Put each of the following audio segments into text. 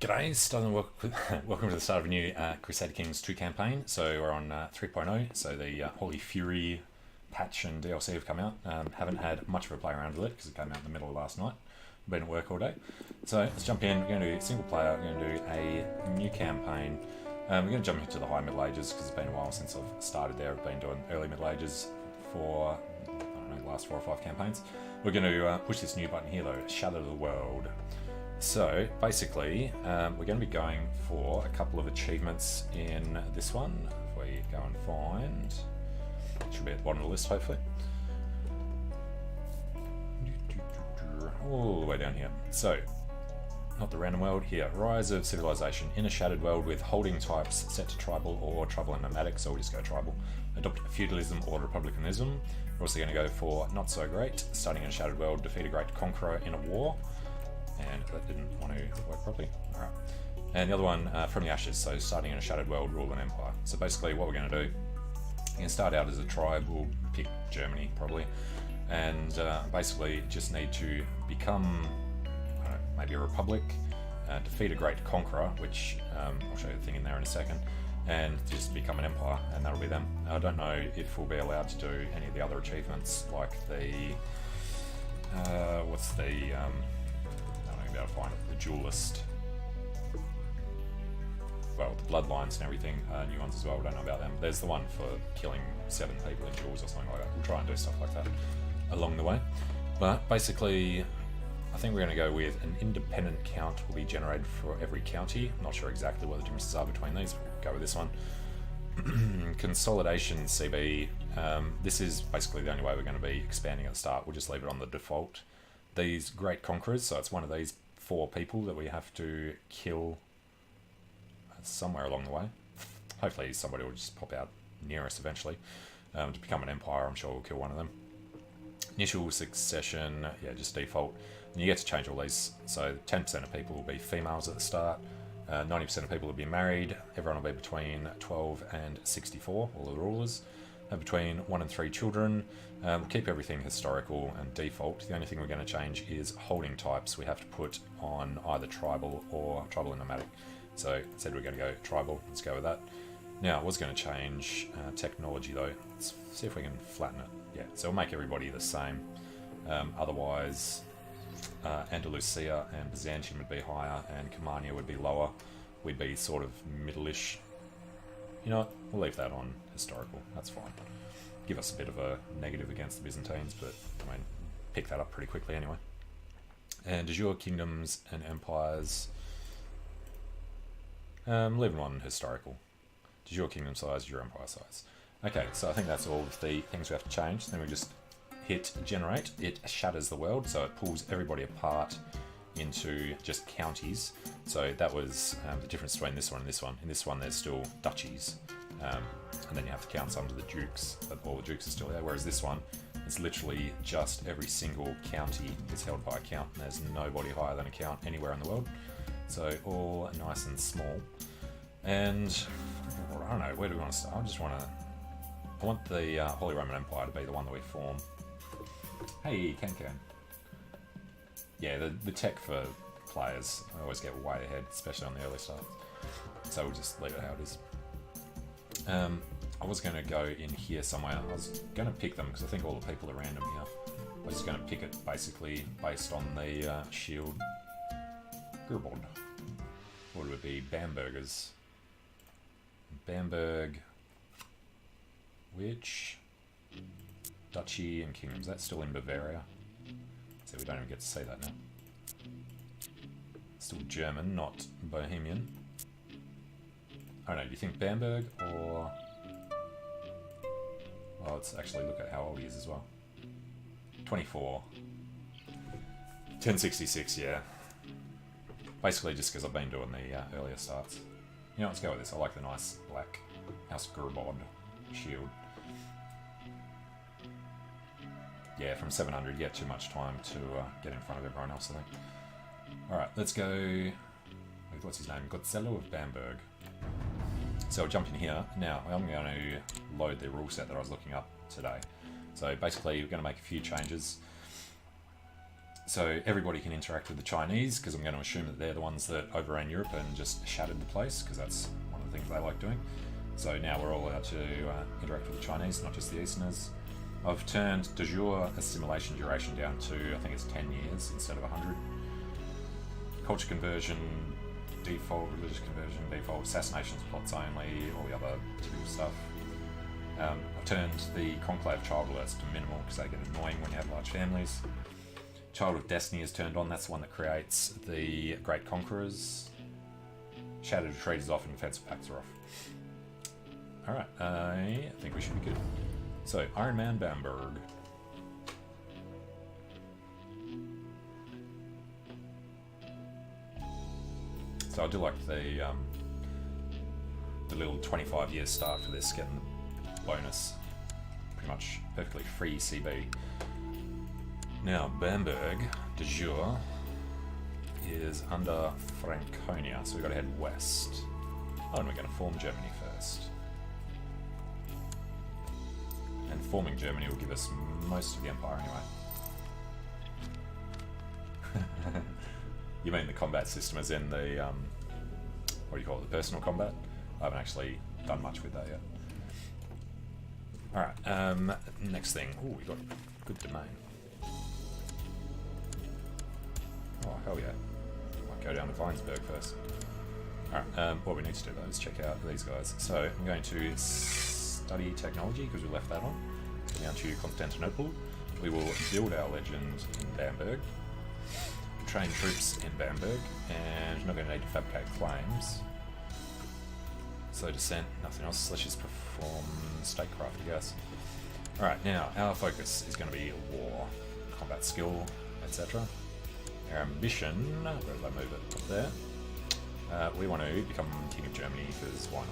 G'day, welcome to the start of a new Crusader Kings 2 campaign. So we're on 3.0, so the Holy Fury patch and DLC have come out. Haven't had much of a play around with it because it came out in the middle of last night. Been at work all day. So let's jump in. We're going to do single player, we're going to do a new campaign. We're going to jump into the High Middle Ages because it's been a while since I've started there. I've been doing early Middle Ages for, I don't know, the last 4 or 5 campaigns. We're going to push this new button here though, Shadow the World. So basically, we're going to be going for a couple of achievements in this one. If we go and find, should be at the bottom of the list hopefully. All the way down here. So, not the random world here. Rise of Civilization in a shadowed world with holding types set to tribal or tribal and nomadic, so we'll just go tribal. Adopt Feudalism or Republicanism. We're also going to go for not so great. Starting in a shadowed world, defeat a great conqueror in a war. And that didn't want to work properly. Alright. And the other one, from the ashes, so starting in a shadowed world, rule an empire. So basically what we're going to do, you can start out as a tribe, we'll pick Germany probably, and basically just need to become, I don't know, maybe a republic, defeat a great conqueror, which I'll show you the thing in there in a second, and just become an empire, and that'll be them. I don't know if we'll be allowed to do any of the other achievements, like the, what's the, be able to find it, the duelist. Well, the bloodlines and everything, new ones as well, we don't know about them. There's the one for killing 7 people in duels or something like that. We'll try and do stuff like that along the way. But basically, I think we're going to go with an independent count will be generated for every county. I'm not sure exactly what the differences are between these, but we'll go with this one. Consolidation CB, this is basically the only way we're going to be expanding at the start. We'll just leave it on the default. These great conquerors, so it's one of these 4 people that we have to kill somewhere along the way. Hopefully somebody will just pop out near us eventually. To become an empire, I'm sure we'll kill one of them. Initial succession, yeah, just default. And you get to change all these, so 10% of people will be females at the start, 90% of people will be married, everyone will be between 12 and 64, all the rulers. Between 1 and 3 children. We'll keep everything historical and default. The only thing we're going to change is holding types. We have to put on either tribal or tribal and nomadic. So instead we're going to go tribal. Let's go with that. Now I was going to change technology though. Let's see if we can flatten it. Yeah, so we'll make everybody the same. Otherwise Andalusia and Byzantium would be higher and Camarnia would be lower. We'd be sort of middle-ish. You know what, we'll leave that on historical, that's fine. Give us a bit of a negative against the Byzantines, but I mean, pick that up pretty quickly anyway. And de jure kingdoms and empires, leave them on historical. De jure kingdom size, your empire size. Okay, so I think that's all of the things we have to change. Then we just hit generate, it shatters the world, so it pulls everybody apart into just counties. So that was the difference between this one and this one. In this one there's still duchies, and then you have to count some to the dukes, but all the dukes are still there, whereas this one is literally just every single county is held by a count, and there's nobody higher than a count anywhere in the world. So all nice and small. And I don't know, where do we want to start? I want the Holy Roman Empire to be the one that we form. Hey, Can. Yeah, the tech for players, I always get way ahead, especially on the early stuff. So we'll just leave it how it is. I was going to go in here somewhere. I was going to pick them because I think all the people are random here. I was just going to pick it basically based on the shield. Gerbod. What would it be? Bambergers. Bamberg. Which? Duchy and kingdoms. That's still in Bavaria. So we don't even get to say that now. Still German, not Bohemian. I don't know, do you think Bamberg or... Well, let's actually look at how old he is as well. 24. 1066, yeah. Basically just because I've been doing the earlier starts. You know, let's go with this. I like the nice black House Gerbod shield. Yeah, from 700 you get too much time to get in front of everyone else, I think. Alright, let's go with, what's his name? Gotzello of Bamberg. So I'll jump in here. Now, I'm going to load the rule set that I was looking up today. So basically, we're going to make a few changes. So everybody can interact with the Chinese, because I'm going to assume that they're the ones that overran Europe and just shattered the place, because that's one of the things they like doing. So now we're all allowed to interact with the Chinese, not just the Easterners. I've turned de jure assimilation duration down to, I think it's 10 years instead of 100. Culture conversion, default, religious conversion, default, assassinations, plots only, all the other typical stuff. I've turned the conclave child alerts to minimal because they get annoying when you have large families. Child of Destiny is turned on, that's the one that creates the Great Conquerors. Shattered Retreat is off and Defensive Pacts are off. Alright, I think we should be good. So, Iron Man Bamberg. So I do like the little 25-year start for this, getting the bonus. Pretty much perfectly free CB. Now, Bamberg, de jure, is under Franconia, so we've got to head west. Oh, and we're going to form Germany first. And forming Germany will give us most of the empire anyway. You mean the combat system as in the, what do you call it, the personal combat? I haven't actually done much with that yet. Alright, next thing. Ooh, we got good domain. Oh, hell yeah. Might go down to Weinsberg first. Alright, what we need to do though is check out these guys. So, I'm going to study technology, because we left that on. Go down to Constantinople. We will build our legend in Bamberg. Train troops in Bamberg, and we're not going to need to fabricate claims. So descent, nothing else. Let's just perform statecraft, I guess. Alright, now our focus is going to be war, combat skill, etc. Our ambition, where did I move it? Up there. We want to become King of Germany, because why not?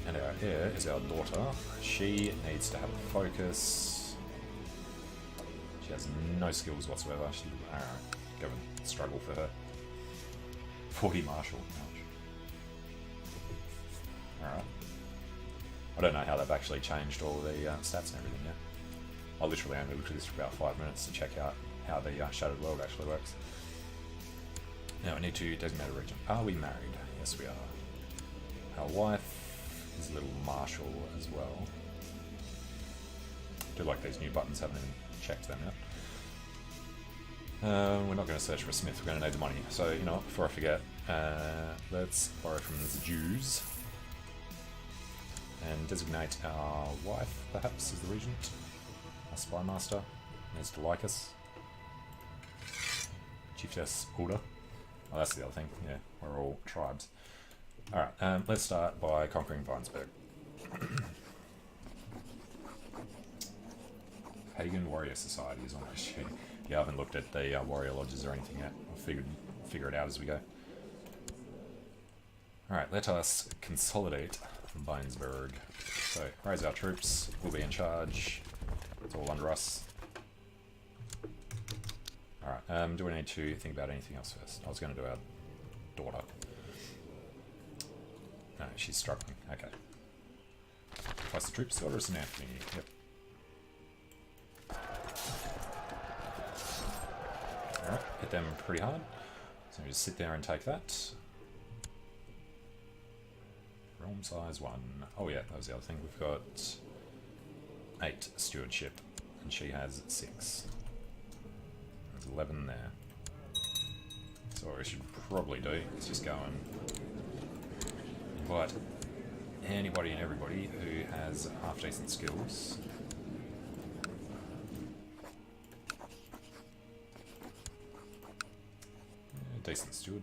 And our heir is our daughter. She needs to have a focus. She has no skills whatsoever. She, go and struggle for her. 40 martial. Alright. I don't know how they've actually changed all the stats and everything yet. I literally only looked at this for about 5 minutes to check out how the Shattered World actually works. Now we need to designate a region. Are we married? Yes, we are. Our wife is a little martial as well. I do like these new buttons, haven't even checked them yet. We're not going to search for a smith, we're going to need the money. So, you know what, before I forget, let's borrow from the Jews and designate our wife, perhaps, as the regent. Our spy master needs to like us. Chiefess Order. Oh, that's the other thing, yeah, we're all tribes. Alright, let's start by conquering Weinsberg. Pagan Warrior Society is on my sheet. Yeah, I haven't looked at the warrior lodges or anything yet. I'll figure it out as we go. Alright, let us consolidate Weinsberg. So, raise our troops, we'll be in charge. It's all under us. Alright, do we need to think about anything else first? I was going to do our daughter. No, she's struggling. Okay. Place the troops, order us an Anthony. Yep. Alright, hit them pretty hard. So we just sit there and take that. Realm size 1. Oh yeah, that was the other thing. We've got 8 stewardship, and she has 6. There's 11 there. So what we should probably do is just go and invite anybody and everybody who has half decent skills. Decent steward.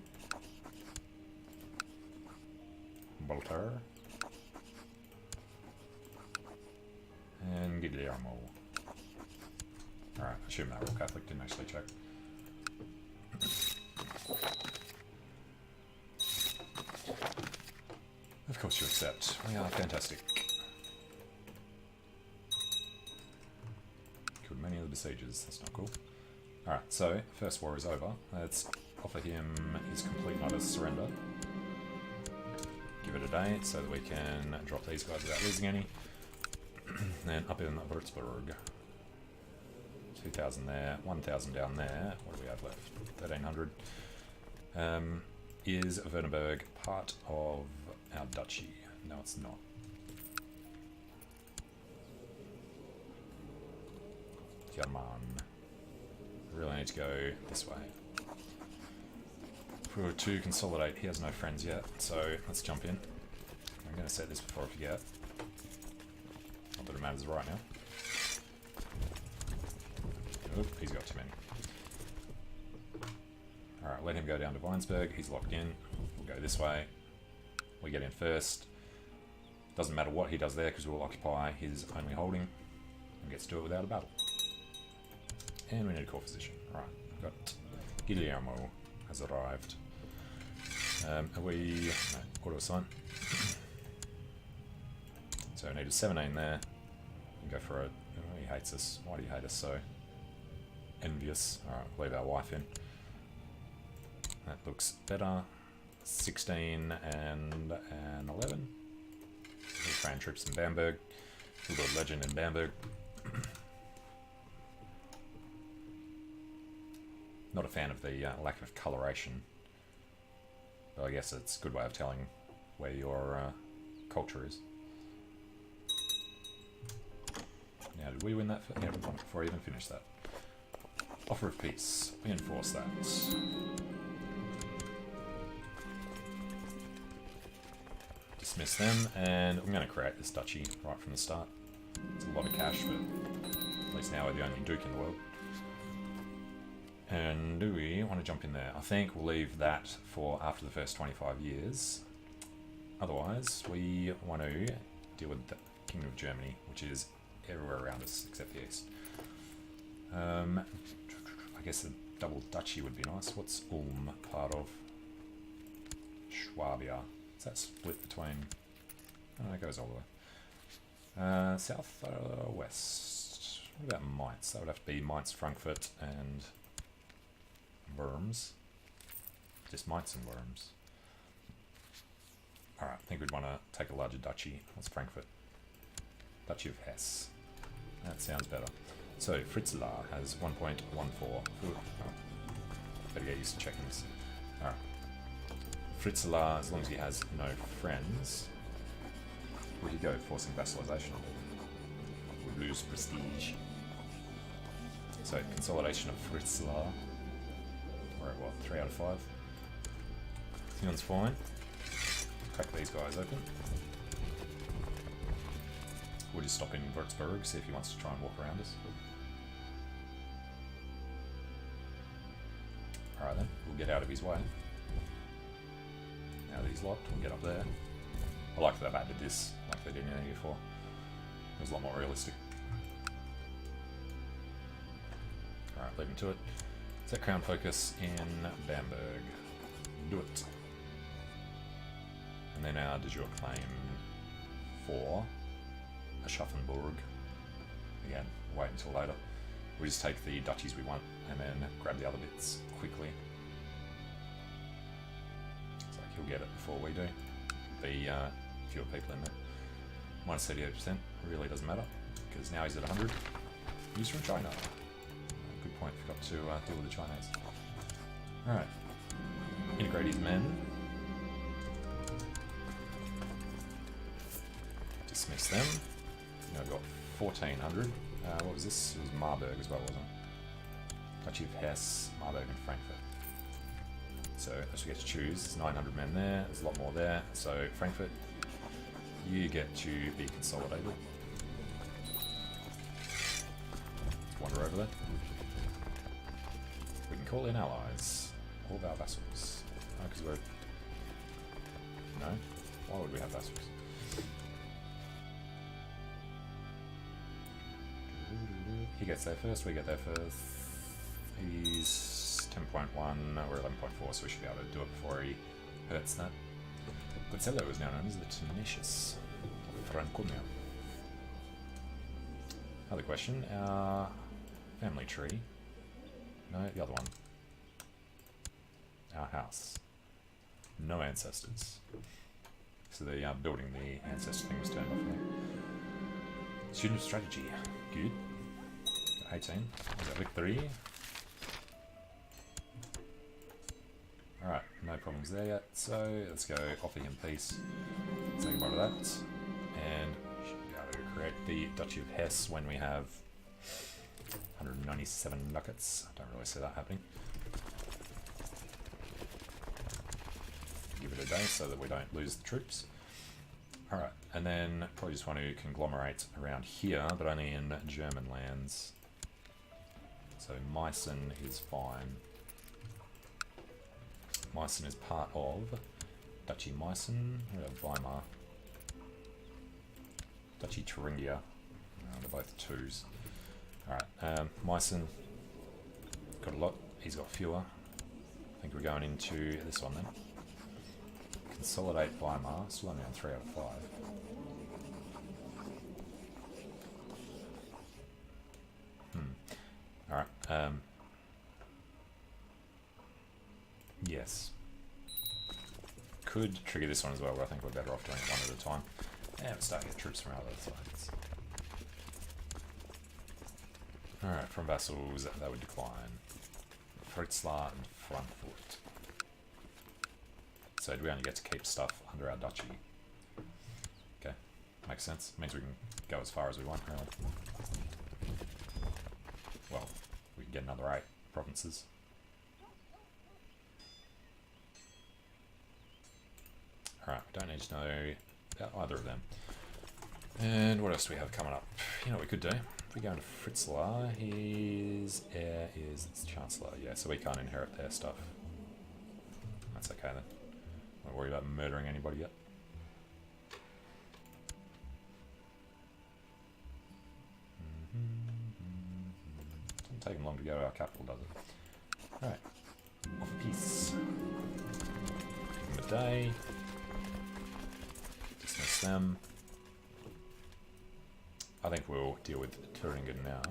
Bolter. And Guillermo. Alright, I assume they're all Catholic, didn't actually check. Of course you accept. We are fantastic. Killed many of the besiegers, that's not cool. Alright, so, first war is over. Let's offer him his complete notice surrender. Give it a day so that we can drop these guys without losing any. Then up in Würzburg. 2,000 there, 1,000 down there. What do we have left? 1,300. Is Wurttemberg part of our duchy? No, it's not. German. Really need to go this way. If we were to consolidate, he has no friends yet, so let's jump in. I'm going to set this before I forget. Not that it matters right now. Oop, he's got too many. Alright, let him go down to Weinsberg. He's locked in. We'll go this way. We get in first. Doesn't matter what he does there because we'll occupy his only holding and gets to do it without a battle. And we need a core position. Right, we've got Guillermo has arrived. Are we... no, auto assign. So we need a 17 there. And go for a... oh, he hates us. Why do you hate us so? Envious. Alright, leave our wife in. That looks better. 16 and an 11. We'll train troops in Bamberg. We've got legend in Bamberg. Not a fan of the lack of coloration, but I guess it's a good way of telling where your culture is. Now, did we win that? Yeah, we won it before I even finished that. Offer of peace. We enforce that. Dismiss them, and I'm going to create this duchy right from the start. It's a lot of cash, but at least now we're the only duke in the world. And do we want to jump in there? I think we'll leave that for after the first 25 years. Otherwise, we want to deal with the Kingdom of Germany, which is everywhere around us except the east. I guess the double duchy would be nice. What's Ulm part of? Schwabia. Is that split between... oh, it goes all the way. South, west. What about Mainz? That would have to be Mainz, Frankfurt, and... Worms. Just Mainz and Worms. Alright, I think we'd want to take a larger duchy. What's Frankfurt? Duchy of Hesse. That sounds better. So, Fritzlar has 1.14. Oh, better get used to checking this. Alright. Fritzlar, as long as he has no friends, where do you go? Forcing vassalization. We lose prestige. So, consolidation of Fritzlar. We're at what, 3 out of 5? Theon's fine. Crack these guys open. We'll just stop in Würzburg, see if he wants to try and walk around us. Alright then, we'll get out of his way. Now that he's locked, we'll get up there. I like that they've added this, like they did in here before. It was a lot more realistic. Alright, leave him to it. Set crown focus in Bamberg. Do it. And then our de jure claim for Aschaffenburg. Again, wait until later. We just take the duchies we want and then grab the other bits quickly. It's like he'll get it before we do. Be fewer people in there. Minus 38% really doesn't matter because now he's at 100. He's from China. Good point, forgot to deal with the Chinese. Alright. Integrate his men. Dismiss them. Now we've got 1,400. What was this? It was Marburg as well, wasn't it? Duchy of Hesse, Marburg and Frankfurt. So, as we get to choose, there's 900 men there, there's a lot more there. So, Frankfurt, you get to be consolidated. Let's wander over there. We can call in allies. All of our vassals. Oh, because we're... no? Why would we have vassals? He gets there first, we get there first. He's 10.1, we're 11.4, so we should be able to do it before he hurts that. Gotzello is now known as the Tenacious of Franconia. Another question, our family tree. No, the other one. Our house. No ancestors. So the building the ancestor thing was turned off there. Student of strategy. Good. 18. We got victory. Alright, no problems there yet. So let's go offer him peace. Think about that. And we should be able to create the Duchy of Hesse when we have 197 ducats. I don't really see that happening. Give it a day so that we don't lose the troops. Alright, and then probably just want to conglomerate around here, but only in German lands. So Meissen is fine. Meissen is part of Duchy Meissen, Weimar, Duchy Thuringia. They're both twos. Alright, Meissen got a lot, he's got fewer. I think we're going into this one then. Consolidate Weimar, still only on 3 out of 5. Alright, yes. Could trigger this one as well, but I think we're better off doing it one at a time. And we're starting to get troops from other sides. Alright, from vassals, that would decline. Fritzlar and Frankfurt. So do we only get to keep stuff under our duchy? Okay, makes sense. Means we can go as far as we want, really. Well, we can get another 8 provinces. Alright, we don't need to know about either of them. And what else do we have coming up? You know what we could do? If we go into Fritzlar, his heir is Chancellor. Yeah, so we can't inherit their stuff. That's okay then. Don't worry about murdering anybody yet. Doesn't take them long to go to our capital, does it? Alright. Offer peace. Give them a day. Dismiss them. I think we'll deal with Thuringen now.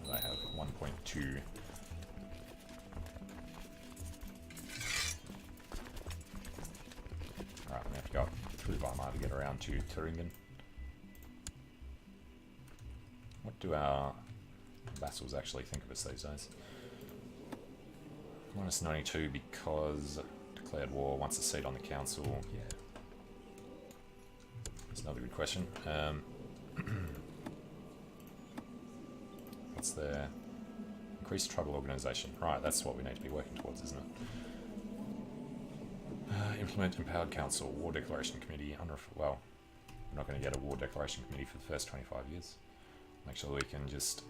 They have 1.2. Alright, we have to go up through Weimar to get around to Thuringen. What do our vassals actually think of us these days? Minus 92 because declared war, wants a seat on the council. Yeah. That's another good question. What's their increased tribal organisation? Right, that's what we need to be working towards, isn't it? Implement empowered council, war declaration committee. Well, we're not going to get a war declaration committee for the first 25 years. Make sure we can just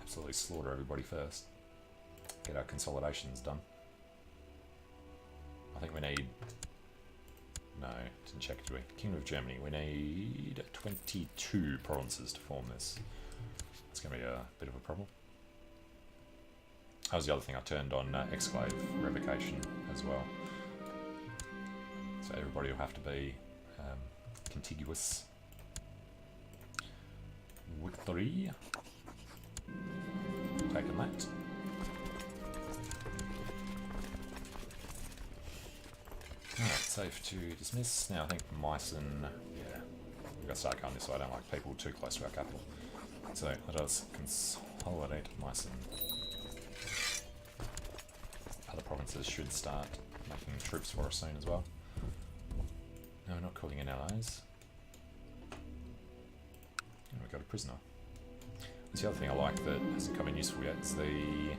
absolutely slaughter everybody first. Get our consolidations done. I think we need... No, didn't check, did we? Kingdom of Germany. We need 22 provinces to form this. It's going to be a bit of a problem. That was the other thing I turned on, exclave revocation as well. So everybody will have to be contiguous. Victory. Taking that. Alright, safe to dismiss. Now I think Meissen, yeah, we've got to start going this way. I don't like people too close to our capital. So let us consolidate Meissen. Other provinces should start making troops for us soon as well. No, we're not calling in allies. And we've got a prisoner. That's the other thing I like that hasn't come in useful yet is the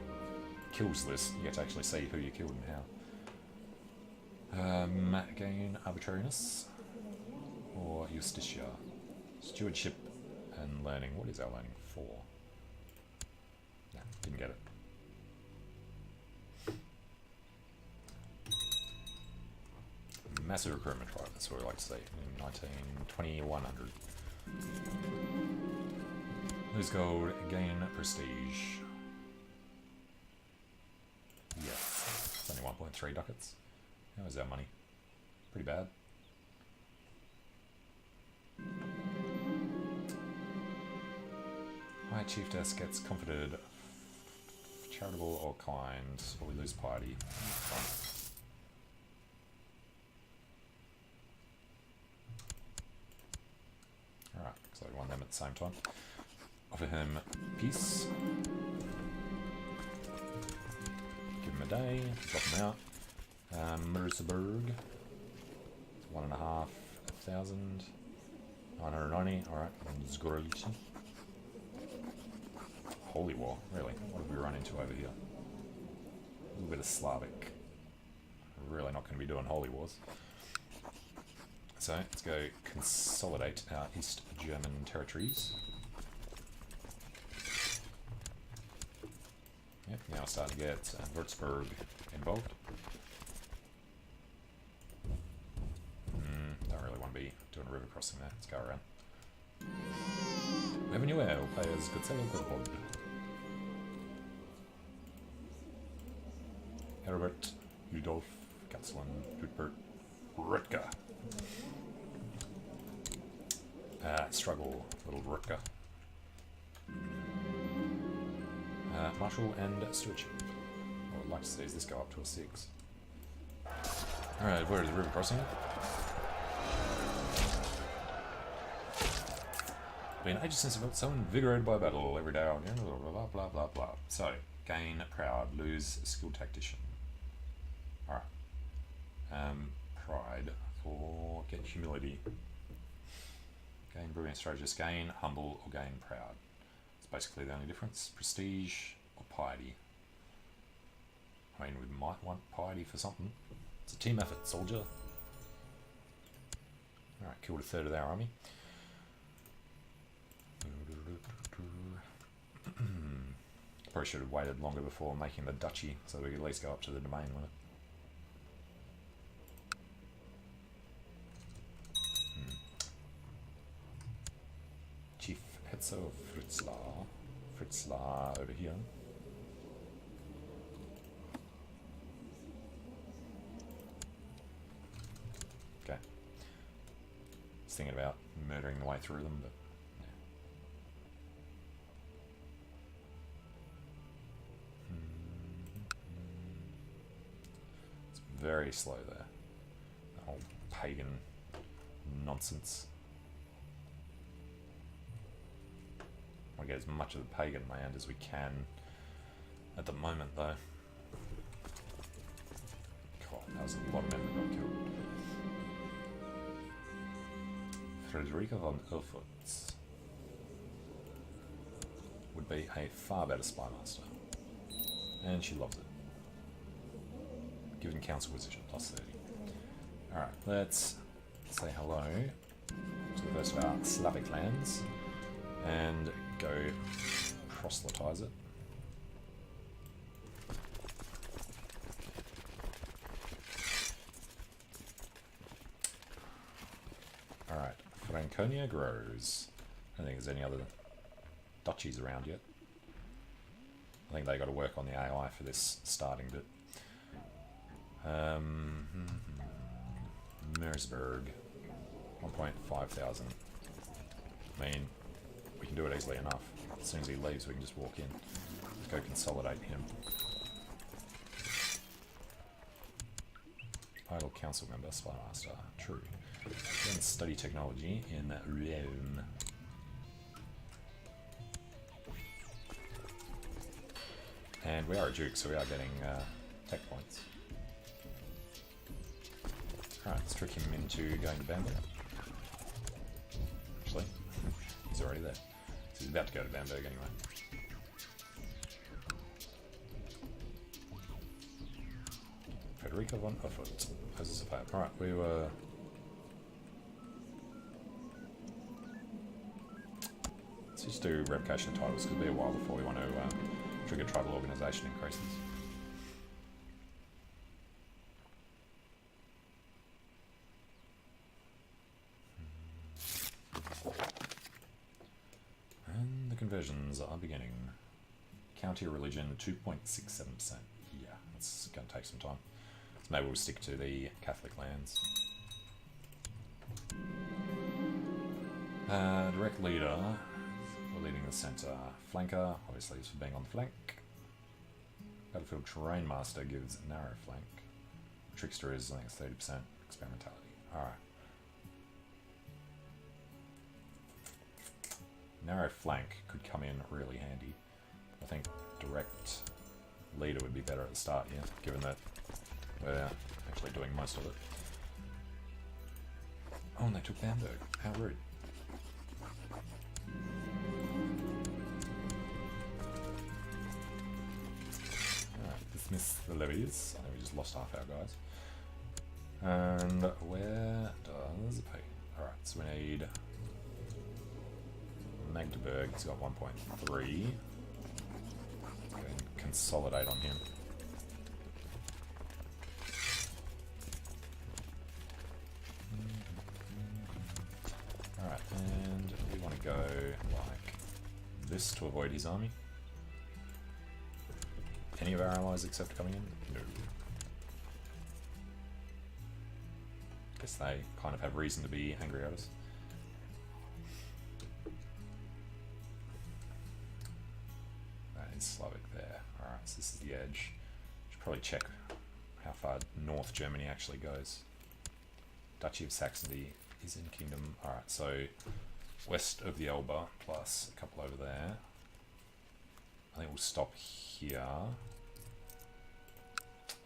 kills list. You get to actually see who you killed and how. Gain arbitrariness or justitia. Stewardship and learning. What is our learning for? No, didn't get it. Massive recruitment, right? That's what we like to see. 2100. Lose gold, gain prestige. Yeah, it's only 1.3 ducats. How is our money? Pretty bad. High chiefess gets comforted, charitable or kind, or we lose piety. Alright, So we want them at the same time. Offer him peace. Give him a day. Drop him out. Merseburg. 1,500. 990. Alright. Zgorlich. Holy War. Really? What have we run into over here? A little bit of Slavic. Really not going to be doing Holy Wars. So let's go consolidate our East German territories. Yep, now we're starting to get Würzburg involved. Don't really want to be doing a river crossing there. Let's go around. We have a new heir. We'll play as Godzilla Godbod. Herbert, Rudolf, Gatslin, Rupert, Rutger. Struggle, little Rutger. Marshall and Stewardship. What I'd like to see is this go up to a 6. Alright, where is the river crossing? Been ages since I felt so invigorated by battle. Every day I'll blah blah blah blah blah. So, gain proud, lose skilled tactician. Alright. Pride for get humility. Gain brilliant strategist, gain humble or gain proud. It's basically the only difference. Prestige or piety. I mean, we might want piety for something. It's a team effort, soldier. Alright, killed a third of our army. Probably should have waited longer before making the duchy so we could at least go up to the domain limit. Chief Hetzo Fritzlar over here. Okay. Just thinking about murdering the way through them, but very slow there. The whole pagan nonsense. I want to get as much of the pagan land as we can at the moment, though. God, that was a lot of men that got killed. Frederica von Erfurt would be a far better spy master, and she loves it. Given council position, +30. Alright, let's say hello to the first of our Slavic lands and go proselytize it. Alright, Franconia grows. I don't think there's any other duchies around yet. I think they got to work on the AI for this starting bit. Merseburg, 1,500. I mean, we can do it easily enough. As soon as he leaves, we can just walk in. Let's go consolidate him. Idle council member, spy master. True. Then study technology in Rome. And we are a duke, so we are getting tech points. Alright, let's trick him into going to Bamberg. Actually, he's already there. So he's about to go to Bamberg anyway. Frederica von Erfurt. How's this about? Alright, we were... Let's just do revocation titles, because it'll be a while before we want to trigger tribal organisation increases. And the conversions are beginning. County religion 2.67%. Yeah, it's going to take some time. So maybe we'll stick to the Catholic lands. Direct leader. We're leading the centre. Flanker, obviously, is for being on the flank. Battlefield Terrain Master gives narrow flank. Trickster is, I think, it's 30% experimentality. Alright. Narrow flank could come in really handy. I think direct leader would be better at the start here, given that we're actually doing most of it. Oh, and they took Bamberg. How rude. Alright, dismiss the levies. I think we just lost half our guys. And where does it pay? Alright, so we need Magdeburg. He's got 1.3. Consolidate on him. Alright, and we want to go like this to avoid his army. Any of our allies except coming in? No. Guess they kind of have reason to be angry at us. That is Slavic there. Alright, so this is the edge. Should probably check how far north Germany actually goes. Duchy of Saxony is in kingdom. Alright, so west of the Elbe plus a couple over there. I think we'll stop here.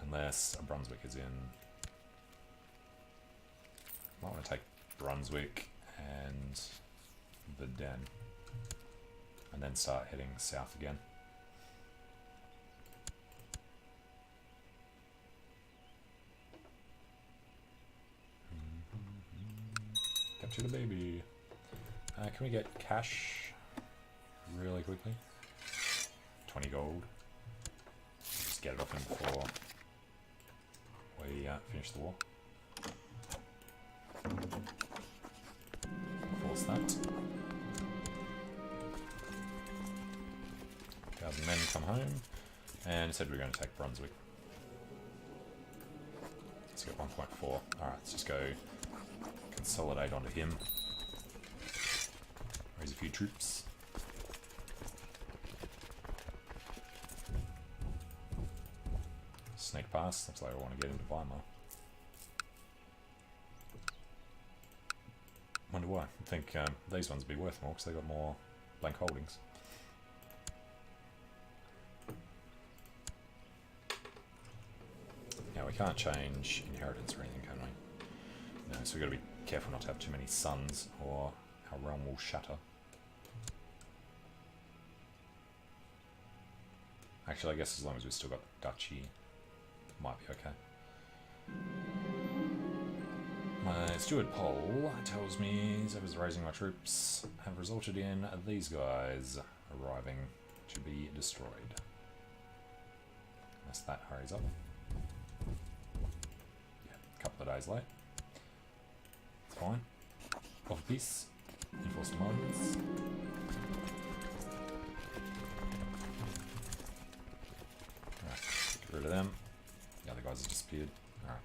Unless Brunswick is in. Might want to take Brunswick and Verdun. And then start heading south again. Capture the baby. Can we get cash really quickly? 20 gold. Just get it off him before we finish the war. Force that. 1,000 men come home, and said we're going to take Brunswick. Let's get 1.4. Alright, let's just go consolidate onto him. Raise a few troops. Snake pass, looks like I want to get into Weimar. Wonder why. I think these ones would be worth more because they've got more blank holdings. Now we can't change inheritance or anything, can we? No, so we've got to be careful not to have too many sons or our realm will shatter. Actually, I guess as long as we've still got the duchy, might be okay. My steward poll tells me Zeva's raising my troops have resulted in these guys arriving to be destroyed. Unless that hurries up. Yeah, a couple of days late. It's fine. Offer peace. Enforce demands. Alright, get rid of them. The other guys have disappeared. Alright.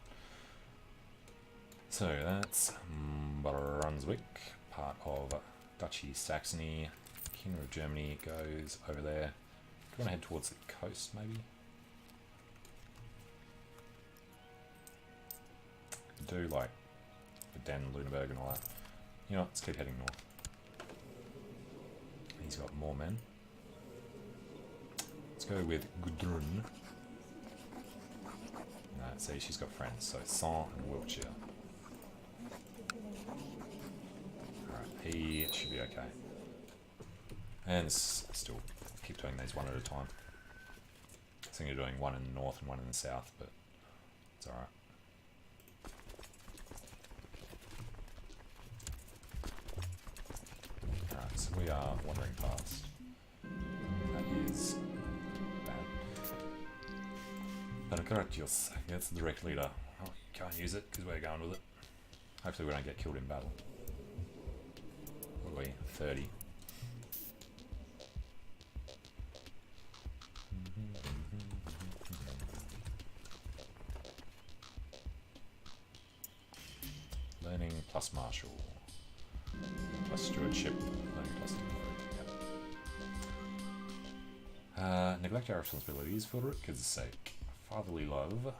So that's Brunswick, part of Duchy Saxony. Kingdom of Germany goes over there. Do you want to head towards the coast, maybe? Do like Den, Lüneburg, and all that. You know what? Let's keep heading north. He's got more men. Let's go with Gudrun. See, she's got friends, so Caen and Wiltshire. Alright, he should be okay. And still keep doing these one at a time. I think you're doing one in the north and one in the south, but it's alright. Alright, so we are wandering past. That is Pancratius gets the direct leader. Oh, you can't use it because we're going with it. Hopefully we don't get killed in battle. What are we? 30. Learning plus martial. Plus stewardship. Learning plus diplomacy. Yep. Neglect our responsibilities for Rutger's sake. Fatherly love,